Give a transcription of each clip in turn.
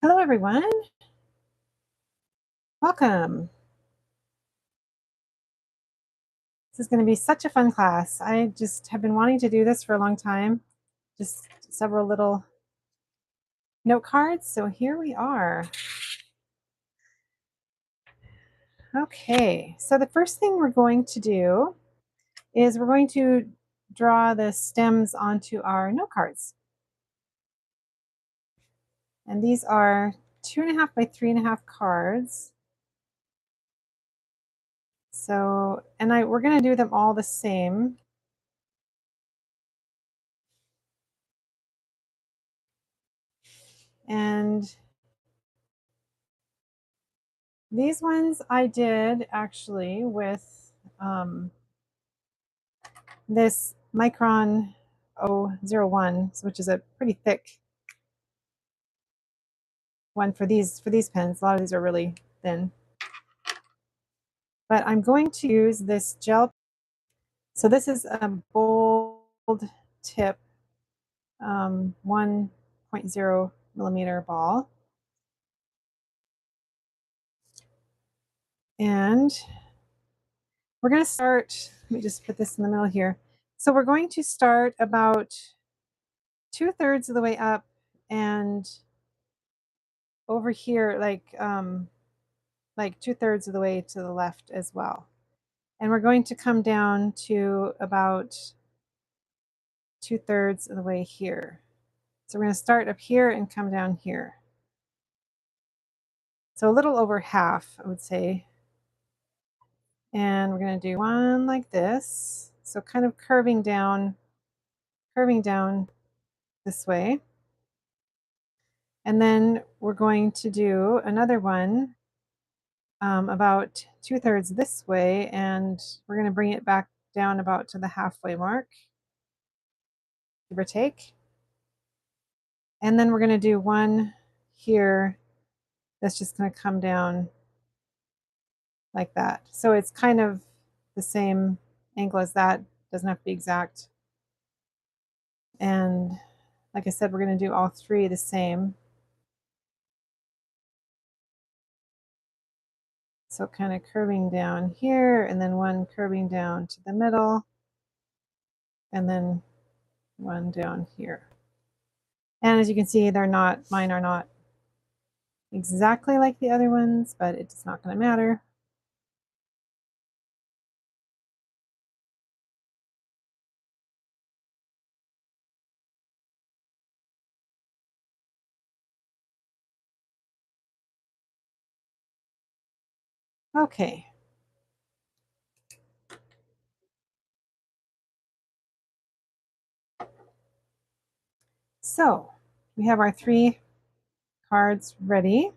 Hello, everyone. Welcome. This is going to be such a fun class. I just have been wanting to do this for a long time. Just several little note cards. So here we are. Okay, so the first thing we're going to do is we're going to draw the stems onto our note cards. And these are 2.5 by 3.5 cards. So, and we're going to do them all the same. And these ones I did actually with this Micron 001, which is a pretty thick one for these pens. A lot of these are really thin. But I'm going to use this gel. So this is a bold tip 1.0 millimeter ball. And we're going to start, let me just put this in the middle here. So we're going to start about 2/3 of the way up and over here, like 2/3 of the way to the left as well. And we're going to come down to about 2/3 of the way here. So we're going to start up here and come down here. So a little over half, I would say. And we're going to do one like this. So kind of curving down this way. And then we're going to do another one about 2/3 this way, and we're going to bring it back down about to the halfway mark, give or take. And then we're going to do one here that's just going to come down like that. So it's kind of the same angle as that, doesn't have to be exact. And like I said, we're going to do all three the same. So kind of curving down here, and then one curving down to the middle, and then one down here. And as you can see, mine are not exactly like the other ones, but it's not going to matter. Okay. So we have our 3 cards ready.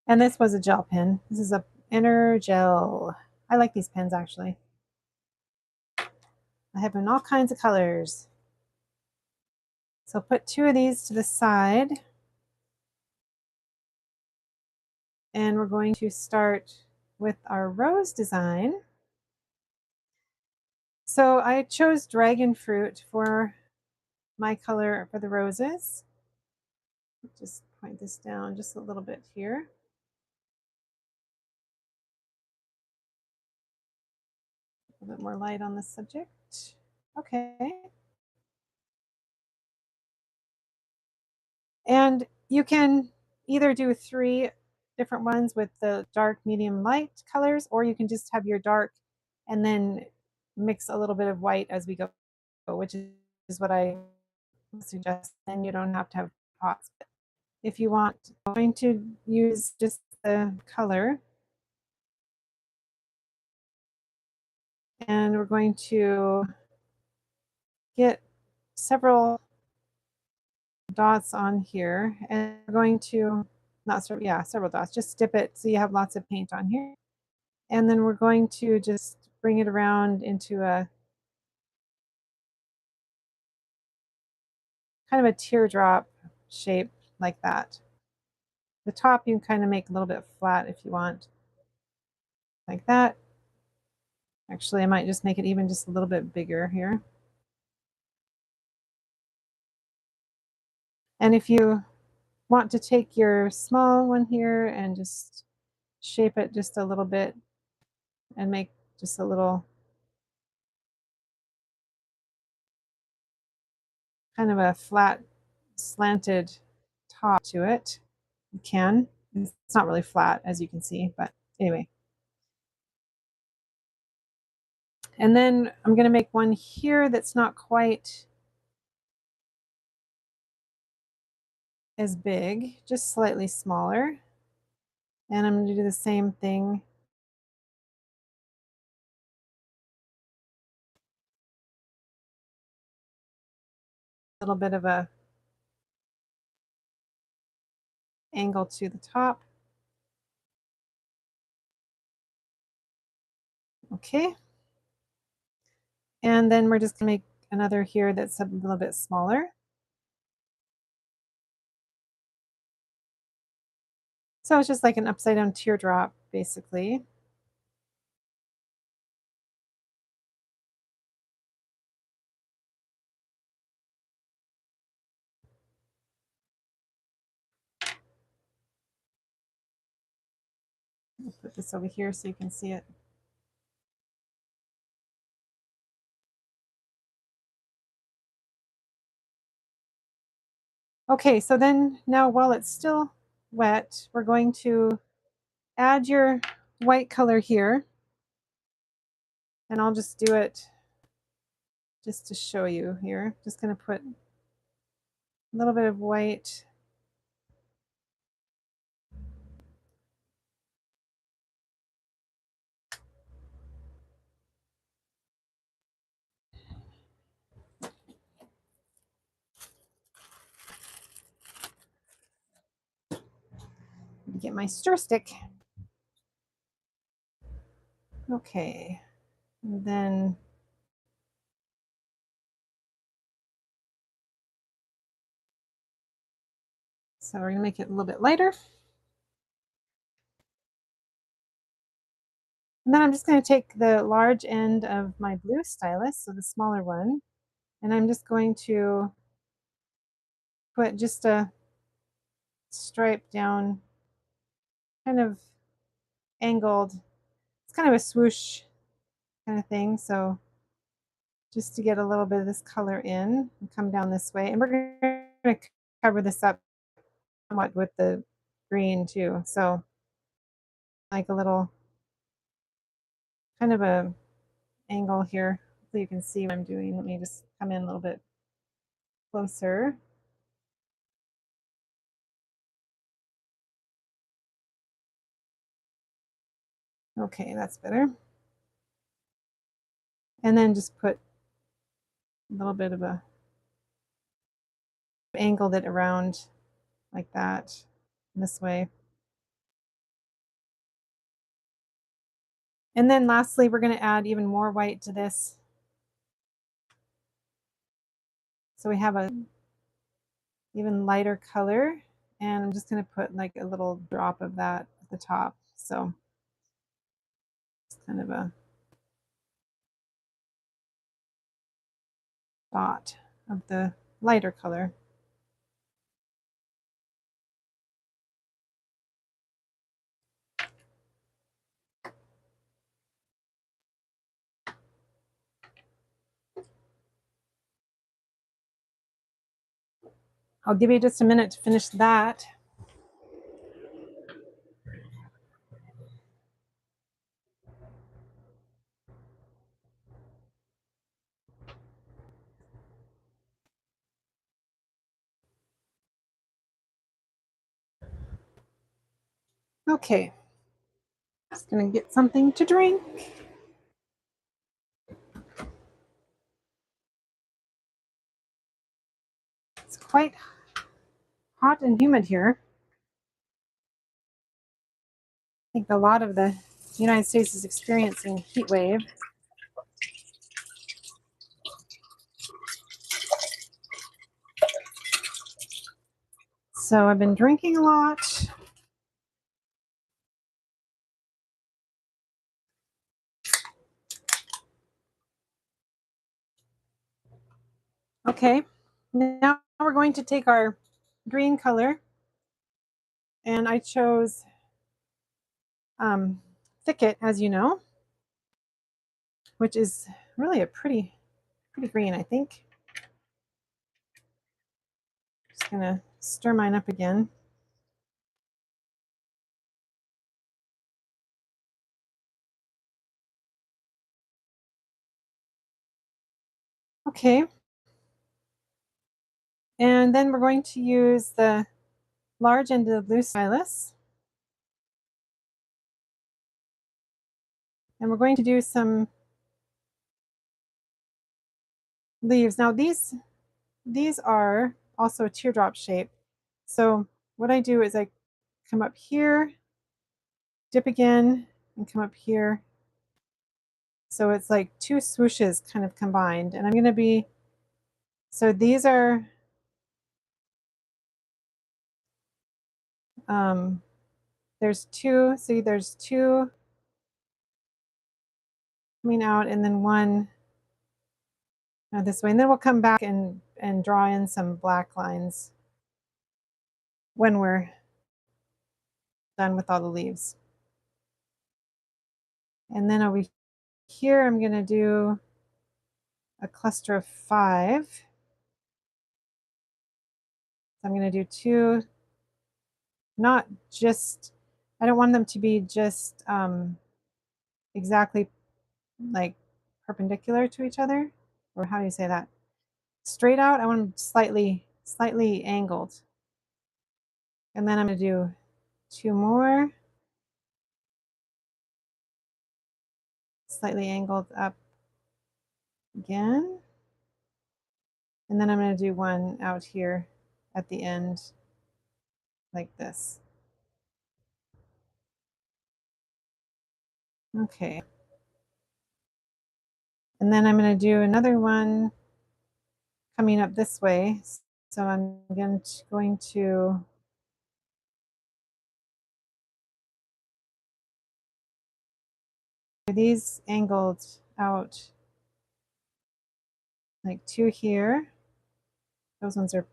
And this was a gel pen. This is a inner gel. I like these pens actually. I have them in all kinds of colors. So put 2 of these to the side. And we're going to start with our rose design. So I chose dragon fruit for my color for the roses. Just point this down just a little bit here. A little bit more light on the subject. Okay. And you can either do 3 different ones with the dark, medium, light colors, or you can just have your dark and then mix a little bit of white as we go, which is what I suggest. Then you don't have to have pots. But if you want, I'm going to use just the color. And we're going to get several dots on here, and we're going to several dots, just dip it so you have lots of paint on here, and then we're going to just bring it around into a kind of a teardrop shape like that. The top you can kind of make a little bit flat if you want, like that. Actually, I might just make it even just a little bit bigger here. And if you want to take your small one here and just shape it just a little bit and make just a little kind of a flat slanted top to it, you can. It's not really flat, as you can see, but anyway. And then I'm going to make one here that's not quite as big, just slightly smaller. And I'm going to do the same thing. A little bit of a angle to the top. Okay. And then we're just going to make another here that's a little bit smaller. So it's just like an upside down teardrop, basically. I'll put this over here so you can see it. Okay, so then now while it's still wet, we're going to add your white color here. And I'll just do it just to show you here. Just going to put a little bit of white. Get my stir stick. Okay, and then so we're gonna make it a little bit lighter. And then I'm just gonna take the large end of my blue stylus, so the smaller one, and I'm just going to put just a stripe down, kind of angled. It's kind of a swoosh kind of thing, so just to get a little bit of this color in and come down this way. And we're going to cover this up somewhat with the green too. So like a little kind of a angle here so you can see what I'm doing. Let me just come in a little bit closer. Okay, that's better. And then just put a little bit of a angled it around like that this way. And then lastly, we're going to add even more white to this. So we have a even lighter color, and I'm just going to put like a little drop of that at the top. So it's kind of a dot of the lighter color. I'll give you just a minute to finish that. Okay, just gonna get something to drink. It's quite hot and humid here. I think a lot of the United States is experiencing a heat wave. So I've been drinking a lot. Okay, now we're going to take our green color, and I chose Thicket, as you know, which is really a pretty green, I think. Just gonna stir mine up again. Okay. And then we're going to use the large end of the blue stylus. And we're going to do some leaves. Now these are also a teardrop shape. So what I do is I come up here, dip again, and come up here. So it's like two swooshes kind of combined. And I'm going to be, so these are, there's two, see there's two coming out and then one this way. And then we'll come back and draw in some black lines when we're done with all the leaves. And then over here, I'm going to do a cluster of 5. So I'm going to do 2, not just, I don't want them to be just exactly like perpendicular to each other, or how do you say that? Straight out, I want them slightly angled. And then I'm going to do 2 more, slightly angled up again. And then I'm going to do one out here at the end like this. Okay. And then I'm going to do another one coming up this way. So I'm going to do these angled out like 2 here. Those ones are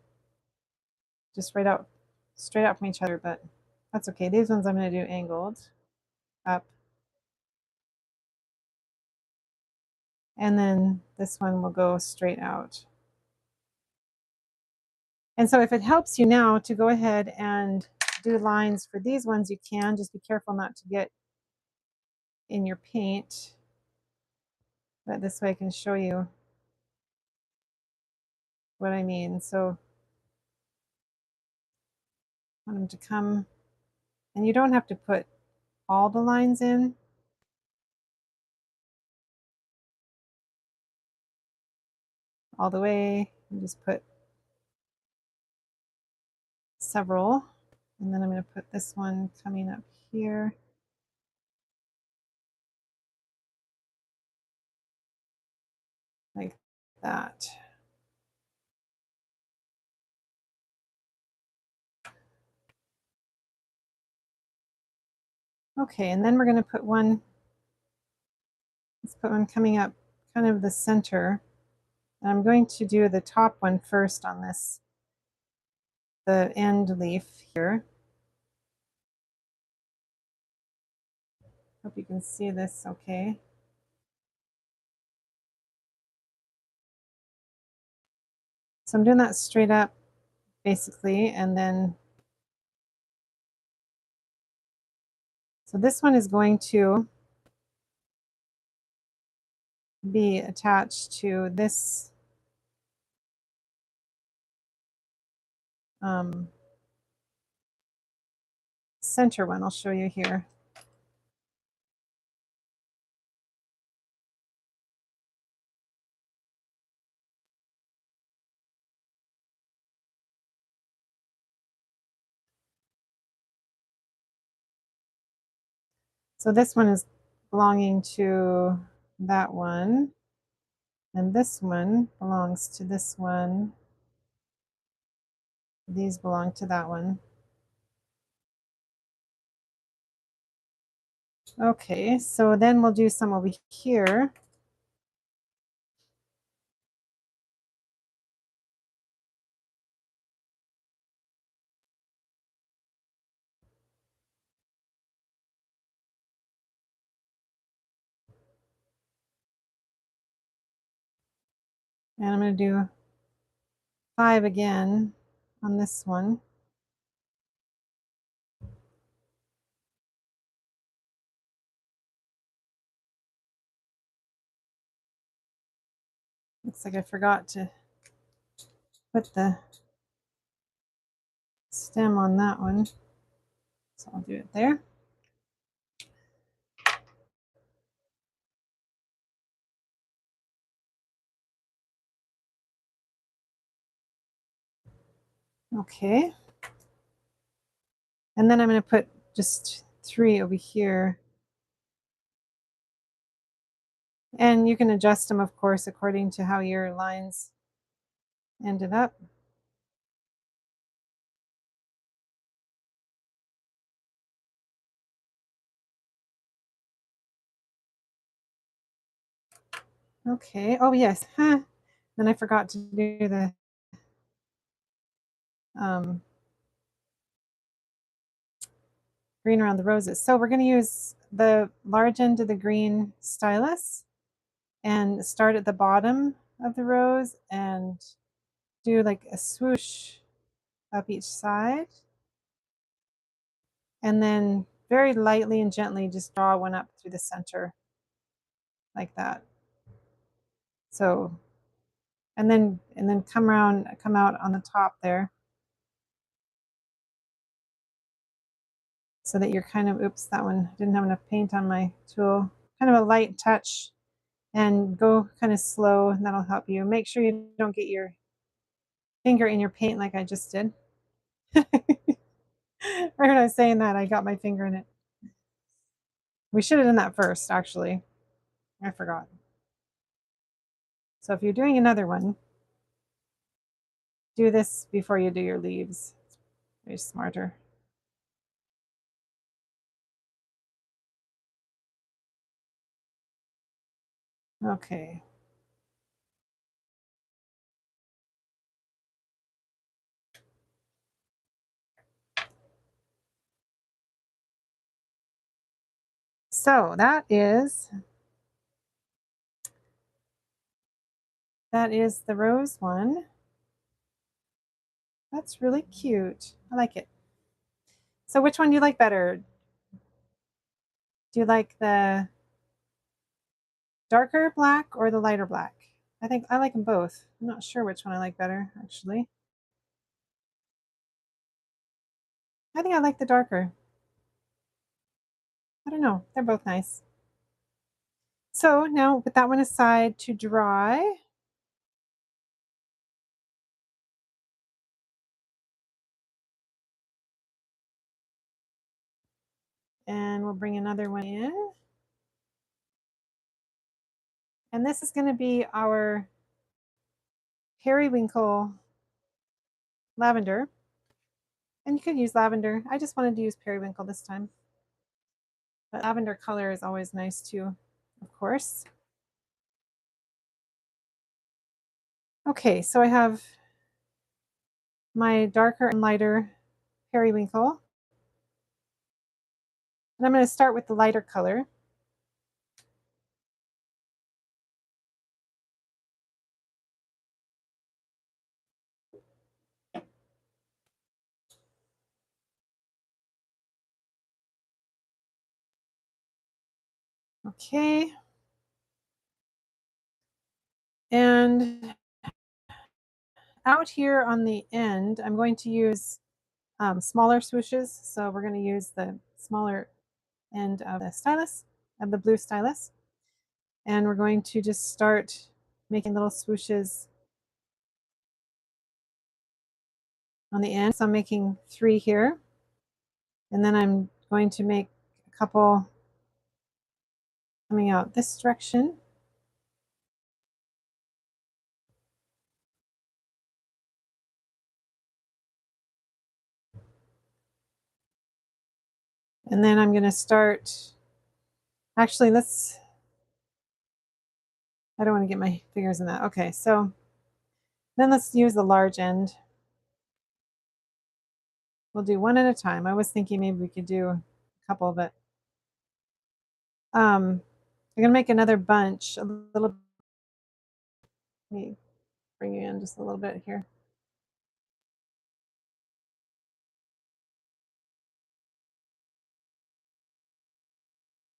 just straight out from each other, but that's okay. These ones I'm going to do angled up. And then this one will go straight out. And so if it helps you now to go ahead and do lines for these ones, you can. Just be careful not to get in your paint. But this way I can show you what I mean. So I want them to come, and you don't have to put all the lines in. All the way, you just put several, and then I'm going to put this one coming up here. Like that. Okay, and then we're going to put one, let's put one coming up kind of the center. And I'm going to do the top one first on this, the end leaf here. Hope you can see this okay. So I'm doing that straight up basically, and then so this one is going to be attached to this center one. I'll show you here. So this one is belonging to that one, and this one belongs to this one. These belong to that one. Okay, so then we'll do some over here. And I'm going to do 5 again on this one. Looks like I forgot to put the stem on that one. So I'll do it there. Okay. And then I'm going to put just 3 over here. And you can adjust them, of course, according to how your lines ended up. Okay. Oh, yes. Huh. Then I forgot to do the green around the roses. So we're going to use the large end of the green stylus and start at the bottom of the rose and do like a swoosh up each side. And then very lightly and gently just draw one up through the center like that. So, and then come out on the top there. So that you're kind of, oops, that one didn't have enough paint on my tool. Kind of a light touch and go kind of slow, and that'll help you. Make sure you don't get your finger in your paint like I just did. Right when I was saying that, I got my finger in it. We should have done that first, actually. I forgot. So if you're doing another one, do this before you do your leaves. It's way smarter. Okay. So that is the rose one. That's really cute. I like it. So which one do you like better? Do you like the darker black or the lighter black? I think I like them both. I'm not sure which one I like better, actually. I think I like the darker. I don't know. They're both nice. So now put that one aside to dry. And we'll bring another one in. And this is going to be our periwinkle lavender. And you could use lavender. I just wanted to use periwinkle this time. But lavender color is always nice too, of course. Okay, so I have my darker and lighter periwinkle. And I'm going to start with the lighter color. Okay. And out here on the end, I'm going to use smaller swooshes. So we're going to use the smaller end of the stylus, of the blue stylus. And we're going to just start making little swooshes on the end. So I'm making 3 here. And then I'm going to make a couple coming out this direction. And then I'm going to start, actually, I don't want to get my fingers in that. Okay, so then let's use the large end. We'll do one at a time. I was thinking maybe we could do a couple, but I'm going to make another bunch, a little. bring you in just a little bit here.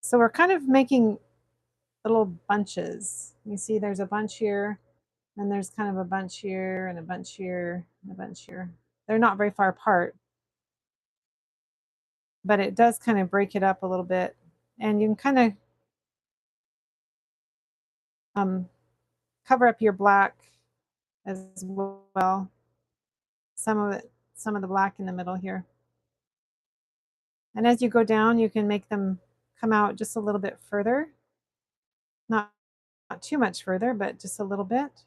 So we're kind of making little bunches. You see there's a bunch here, and there's kind of a bunch here, and a bunch here, and a bunch here. They're not very far apart, but it does kind of break it up a little bit. And you can kind of cover up your black as well. Some of the black in the middle here. And as you go down, you can make them come out just a little bit further. Not too much further, but just a little bit.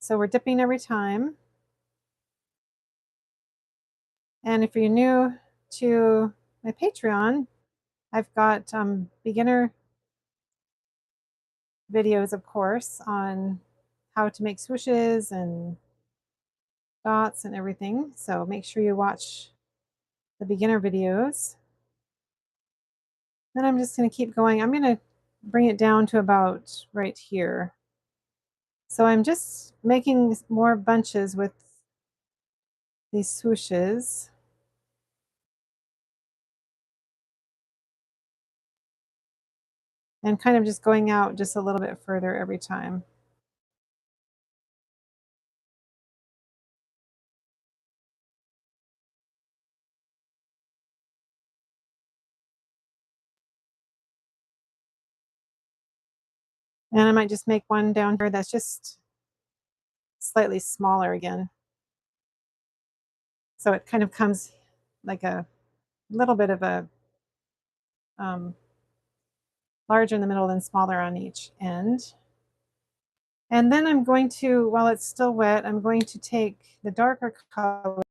So we're dipping every time. And if you're new to my Patreon, I've got beginner videos, of course, on how to make swooshes and dots and everything. So make sure you watch the beginner videos. Then I'm just going to keep going. I'm going to bring it down to about right here. So I'm just making more bunches with these swooshes. And kind of just going out just a little bit further every time. And I might just make one down here that's just slightly smaller again. So it kind of comes like a little bit of a larger in the middle than smaller on each end. And then I'm going to, while it's still wet, I'm going to take the darker color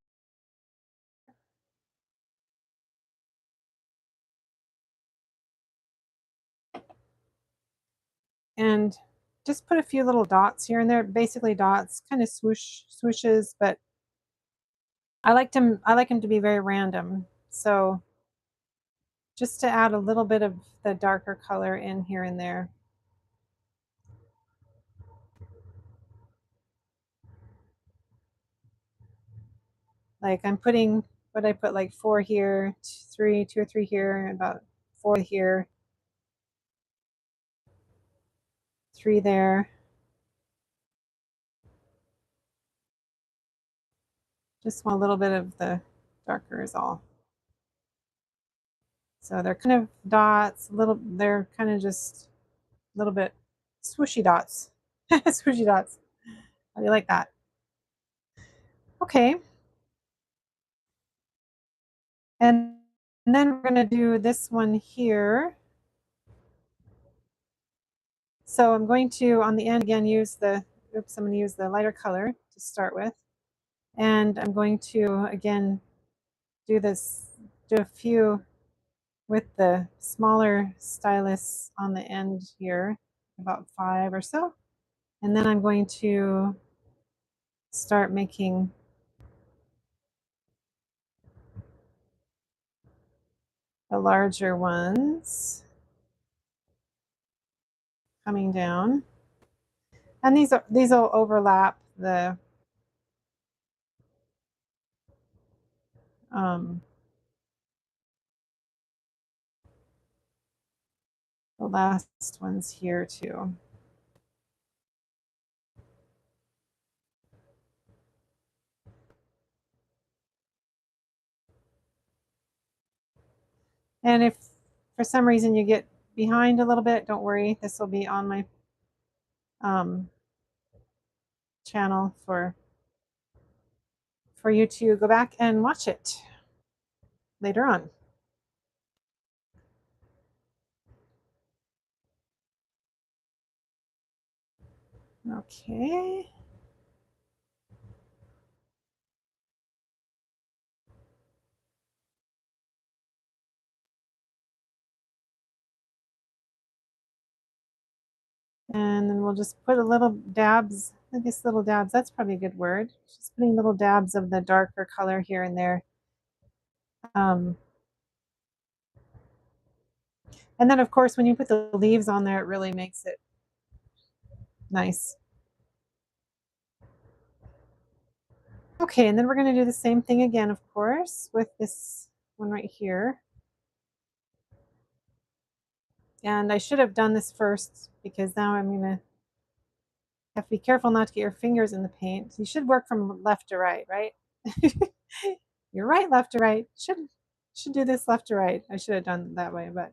and just put a few little dots here and there, basically dots, kind of swooshes, but I like them to be very random. So just to add a little bit of the darker color in here and there. Like I'm putting, what I put, like 4 here, 2 or 3 here, about 4 here, 3 there. Just want a little bit of the darker is all. So they're kind of dots, they're kind of just a little bit swooshy dots. Swooshy dots. How do you like that? Okay. And then we're going to do this one here. So I'm going to, on the end again, use I'm going to use the lighter color to start with. And I'm going to, again, do a few with the smaller stylus on the end here, about 5 or so. And then I'm going to start making the larger ones coming down. And these will overlap the last ones here too. And if for some reason you get behind a little bit, don't worry. This will be on my channel for you to go back and watch it later on. Okay. And then we'll just put a little dabs, I guess little dabs, that's probably a good word. Just putting little dabs of the darker color here and there. And then of course, when you put the leaves on there, it really makes it nice. Okay, and then we're going to do the same thing again, of course, with this one right here. And I should have done this first because now I'm going to have to be careful not to get your fingers in the paint. You should work from left to right, right? You're right, left to right. Should do this left to right. I should have done it that way, but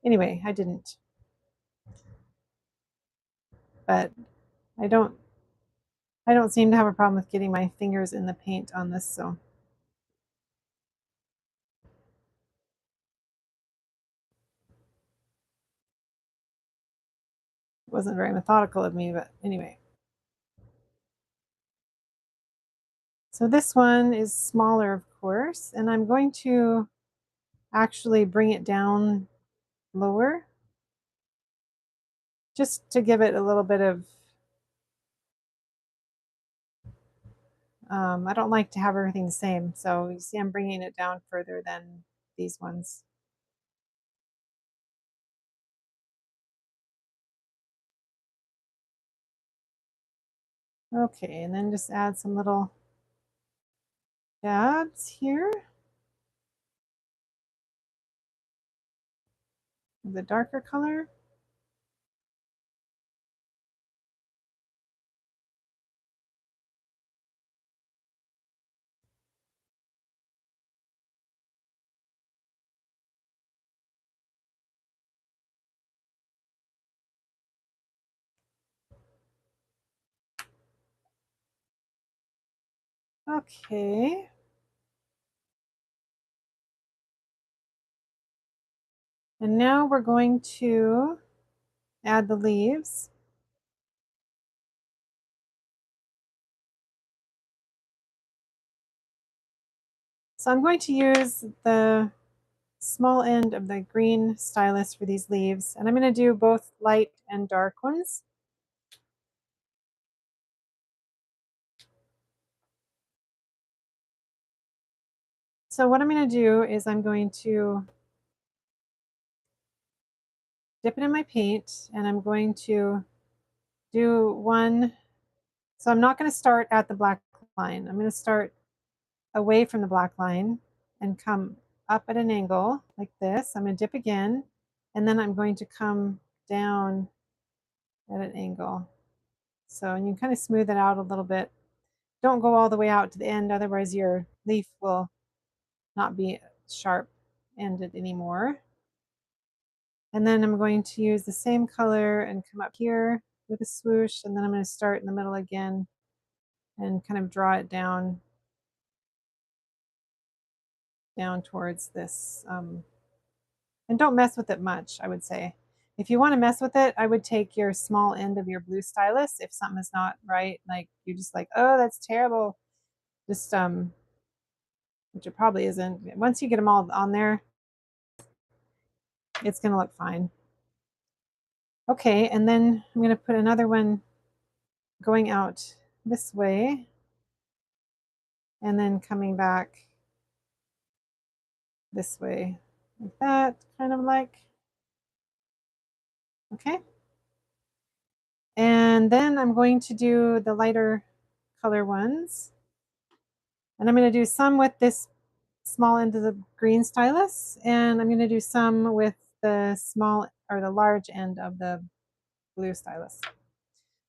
anyway, I didn't. But I don't seem to have a problem with getting my fingers in the paint on this, so. It wasn't very methodical of me, but anyway. So this one is smaller, of course, and I'm going to actually bring it down lower just to give it a little bit of, I don't like to have everything the same. So you see I'm bringing it down further than these ones. Okay, and then just add some little dabs here. The darker color. Okay. And now we're going to add the leaves. So I'm going to use the small end of the green stylus for these leaves, and I'm going to do both light and dark ones. So what I'm going to do is I'm going to dip it in my paint, and I'm going to do one. So I'm not going to start at the black line. I'm going to start away from the black line and come up at an angle like this. I'm going to dip again, and then I'm going to come down at an angle. So you kind of smooth it out a little bit. Don't go all the way out to the end, otherwise your leaf will not be sharp ended anymore. And then I'm going to use the same color and come up here with a swoosh, and then I'm going to start in the middle again and kind of draw it down towards this. And don't mess with it much, I would say. If you want to mess with it, I would take your small end of your blue stylus if something is not right, like you're just like, oh, that's terrible. Just which it probably isn't. Once you get them all on there, it's going to look fine. Okay, and then I'm going to put another one going out this way and then coming back this way, like that, kind of like. Okay. And then I'm going to do the lighter color ones. And I'm going to do some with this small end of the green stylus, and I'm going to do some with the small or the large end of the blue stylus.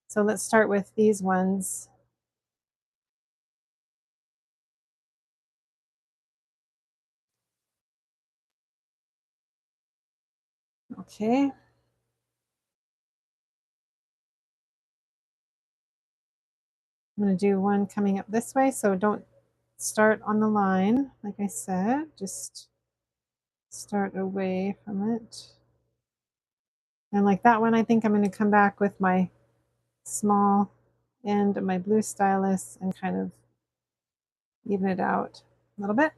So let's start with these ones. Okay. I'm going to do one coming up this way, so don't start on the line, like I said, just start away from it. And like that one, I think I'm going to come back with my small end of my blue stylus and kind of even it out a little bit.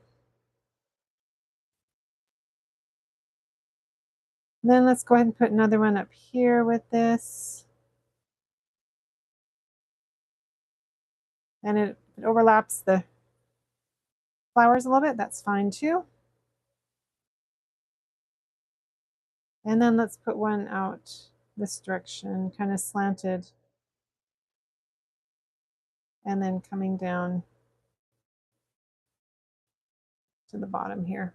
And then let's go ahead and put another one up here with this. And it overlaps the flowers a little bit, that's fine too. And then let's put one out this direction, kind of slanted. And then coming down to the bottom here.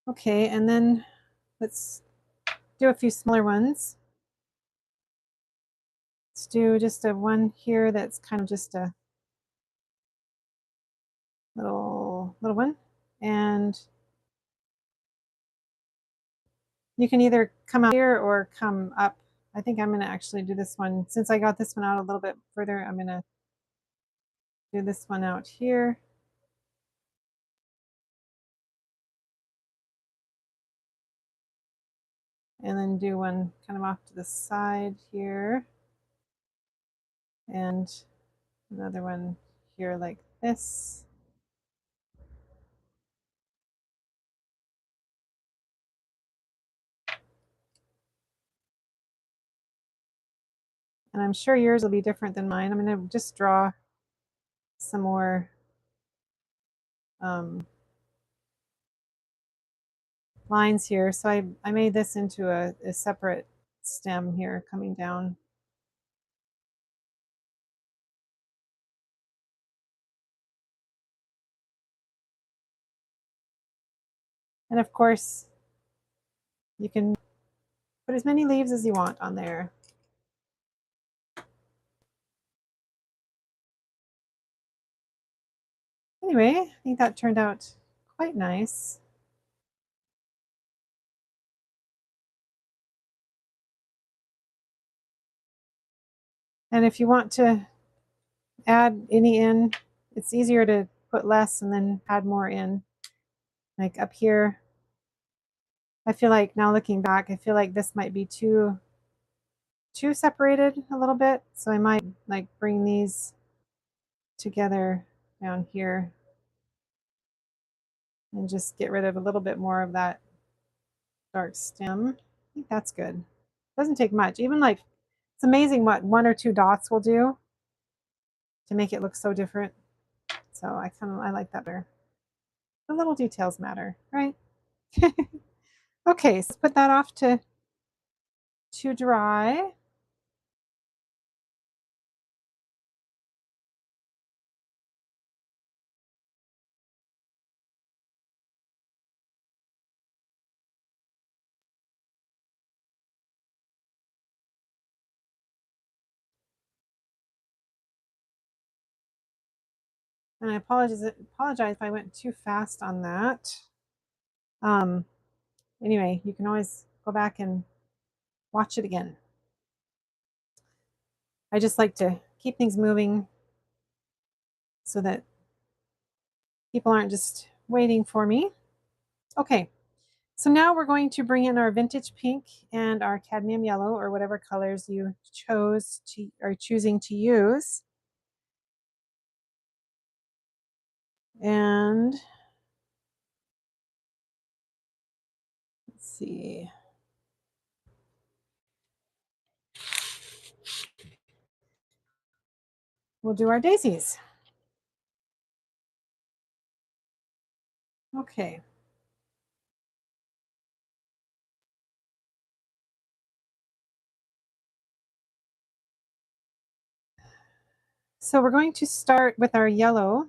Okay, and then let's do a few smaller ones. Let's do just a one here that's kind of just a little one. And you can either come out here or come up. I think I'm going to actually do this one. Since I got this one out a little bit further, I'm going to do this one out here. And then do one kind of off to the side here. And another one here like this. And I'm sure yours will be different than mine. I'm going to just draw some more lines here. So I made this into a separate stem here coming down. And of course, you can put as many leaves as you want on there. Anyway, I think that turned out quite nice. And if you want to add any in, it's easier to put less and then add more in. Like up here, I feel like now looking back, I feel like this might be too separated a little bit. So I might like bring these together down here and just get rid of a little bit more of that dark stem. I think that's good. Doesn't take much. Even like, it's amazing what one or two dots will do to make it look so different. So I like that better. The little details matter, right? Okay, so let's put that off to dry. And I apologize if I went too fast on that. Anyway, you can always go back and watch it again. I just like to keep things moving so that people aren't just waiting for me. Okay, so now we're going to bring in our vintage pink and our cadmium yellow, or whatever colors you are choosing to use. And let's see. We'll do our daisies. Okay. So we're going to start with our yellow.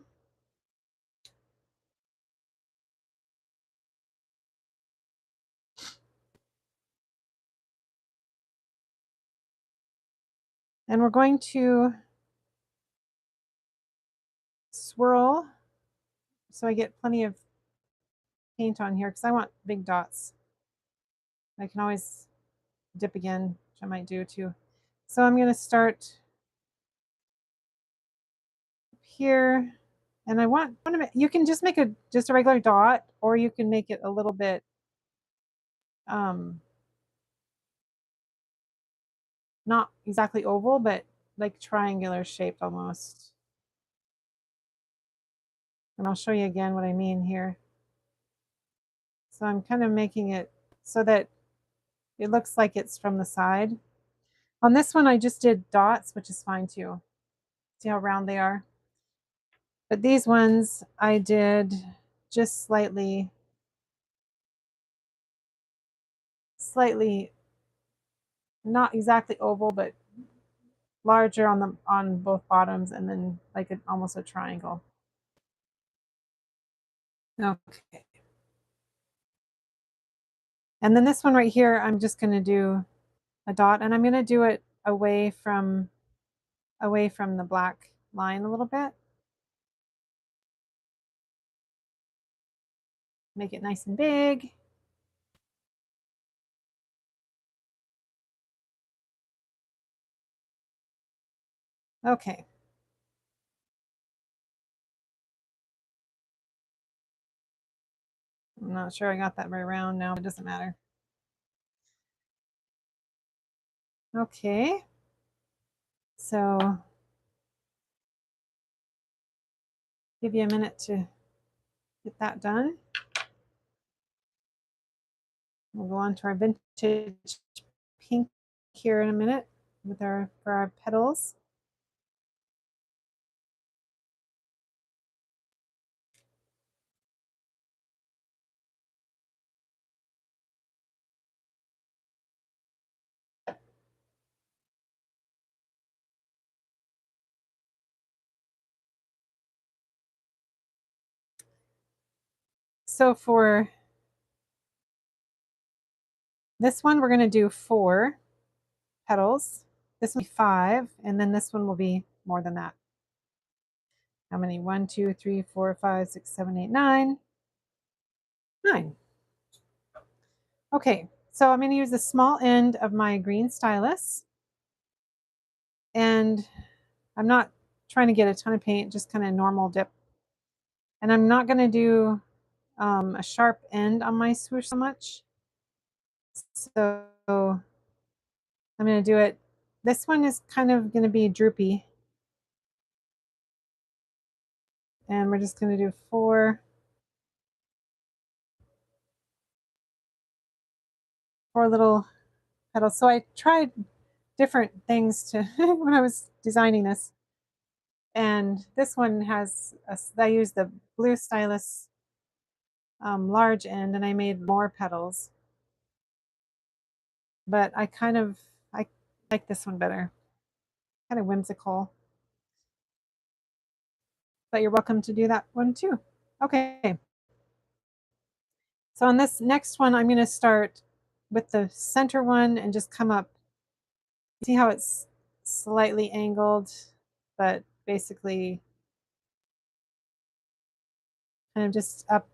And we're going to swirl so I get plenty of paint on here because I want big dots. I can always dip again, which I might do too. So I'm going to start here, and I want to make, you can just make just a regular dot, or you can make it a little bit not exactly oval, but like triangular shaped almost. And I'll show you again what I mean here. So I'm kind of making it so that it looks like it's from the side. On this one, I just did dots, which is fine too. See how round they are? But these ones I did just slightly not exactly oval, but larger on both bottoms, and then like almost a triangle. Okay. And then this one right here, I'm just going to do a dot, and I'm going to do it away from the black line a little bit. Make it nice and big. Okay. I'm not sure I got that very round now, but it doesn't matter. Okay. So give you a minute to get that done. We'll go on to our vintage pink here in a minute with for our petals. So for this one, we're going to do 4 petals. This will be 5, and then this one will be more than that. How many? 1, 2, 3, 4, 5, 6, 7, 8, 9. 9. Okay, so I'm going to use the small end of my green stylus, and I'm not trying to get a ton of paint, just kind of normal dip. And I'm not going to do a sharp end on my swoosh so much. So I'm going to do it. This one is kind of going to be droopy. And we're just going to do 4 little petals. So I tried different things to when I was designing this. And this one has, I used the blue stylus large end, and I made more petals. But I like this one better. Kind of whimsical. But you're welcome to do that one too. Okay. So on this next one, I'm going to start with the center one and just come up. See how it's slightly angled, but basically kind of just up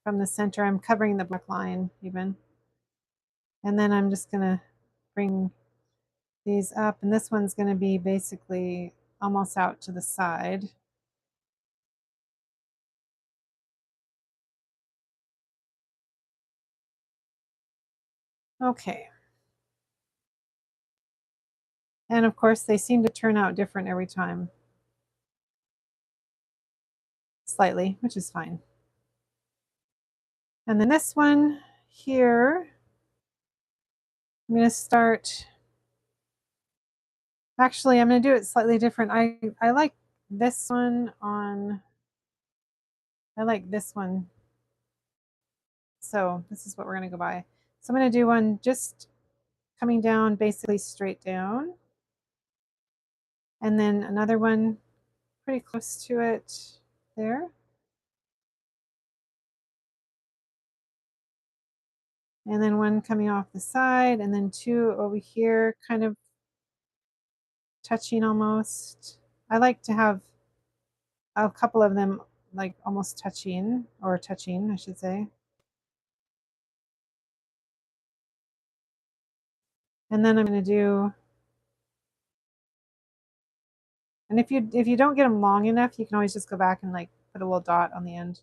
from the center. I'm covering the black line even. And then I'm just going to bring these up, and this one's going to be basically almost out to the side. Okay. And of course, they seem to turn out different every time. Slightly, which is fine. And then this one here, I'm going to start. Actually, I'm going to do it slightly different. I like this one on. I like this one. So this is what we're going to go by. So I'm going to do one just coming down, basically straight down. And then another one pretty close to it there. And then one coming off the side, and then 2 over here, kind of touching almost. I like to have a couple of them like almost touching, or touching, I should say. And then I'm going to do, and if you don't get them long enough, you can always just go back and like put a little dot on the end.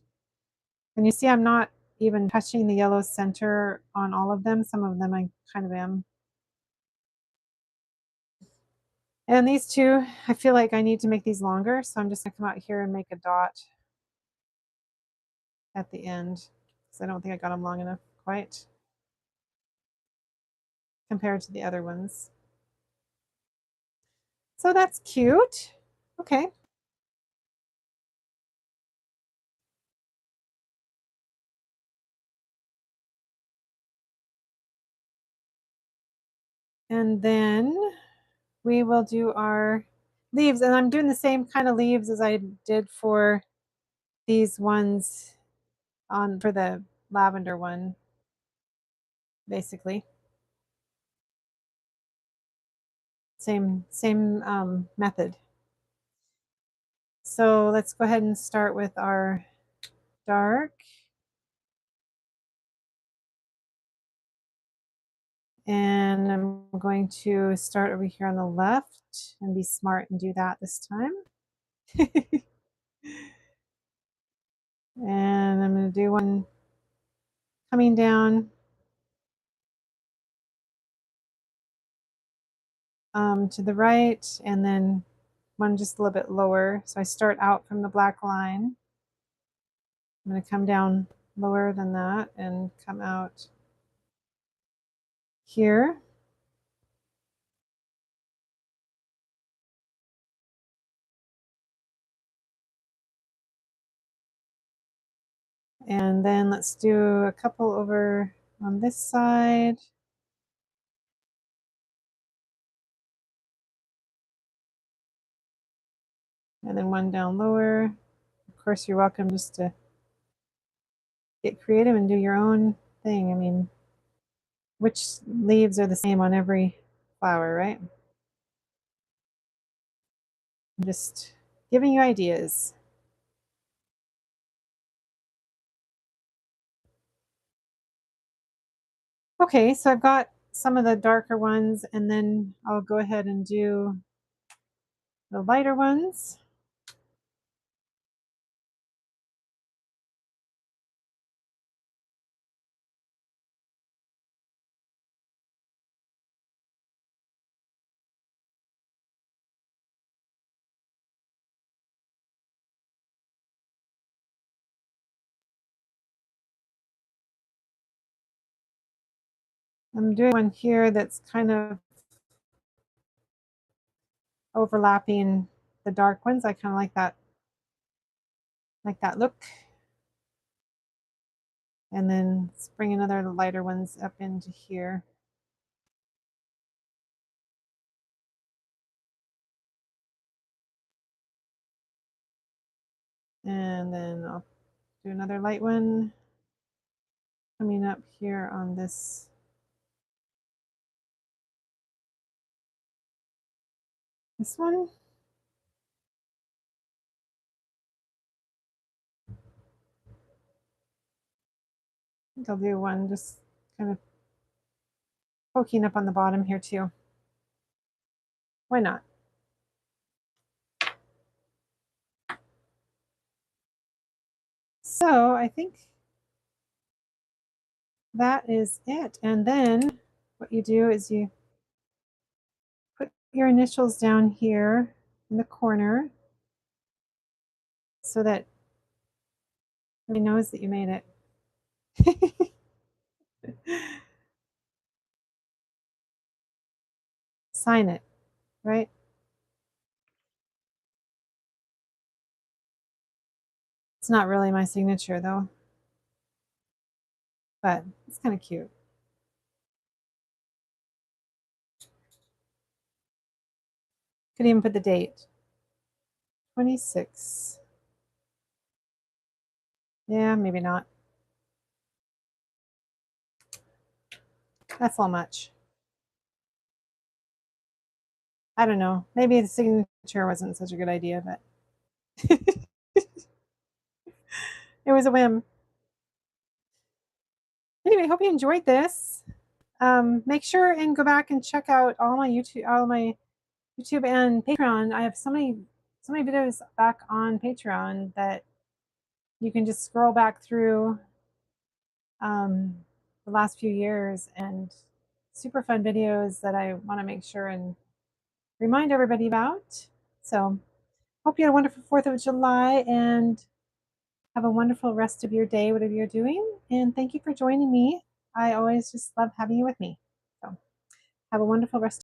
And you see I'm not even touching the yellow center on all of them. Some of them I kind of am. And these 2, I feel like I need to make these longer, so I'm just going to come out here and make a dot at the end. because I don't think I got them long enough quite compared to the other ones. So that's cute. Okay. And then we will do our leaves, and I'm doing the same kind of leaves as I did for these ones on for the lavender one, basically. Same method. So let's go ahead and start with our dark. And I'm going to start over here on the left and be smart and do that this time. And I'm going to do one coming down to the right, and then one just a little bit lower. So I start out from the black line. I'm going to come down lower than that and come out here. And then let's do a couple over on this side. And then one down lower. Of course, you're welcome just to get creative and do your own thing. I mean, which leaves are the same on every flower, right? I'm just giving you ideas. Okay, so I've got some of the darker ones, and then I'll go ahead and do the lighter ones. I'm doing one here that's kind of overlapping the dark ones. I kind of like that look. And then let's bring another lighter ones up into here. And then I'll do another light one coming up here on this. This one. I think I'll do one just kind of poking up on the bottom here too. Why not? So I think that is it. And then what you do is you put your initials down here in the corner so that everybody knows that you made it. Sign it, right? It's not really my signature though, but it's kind of cute. Could even put the date. 26. Yeah, maybe not. That's a little much. I don't know. Maybe the signature wasn't such a good idea, but it was a whim. Anyway, hope you enjoyed this. Make sure and go back and check out all my YouTube and Patreon. I have so many videos back on Patreon that you can just scroll back through the last few years, and super fun videos that I want to make sure and remind everybody about. So hope you had a wonderful 4th of July, and Have a wonderful rest of your day, whatever you're doing. And thank you for joining me. I always just love having you with me. So have a wonderful rest.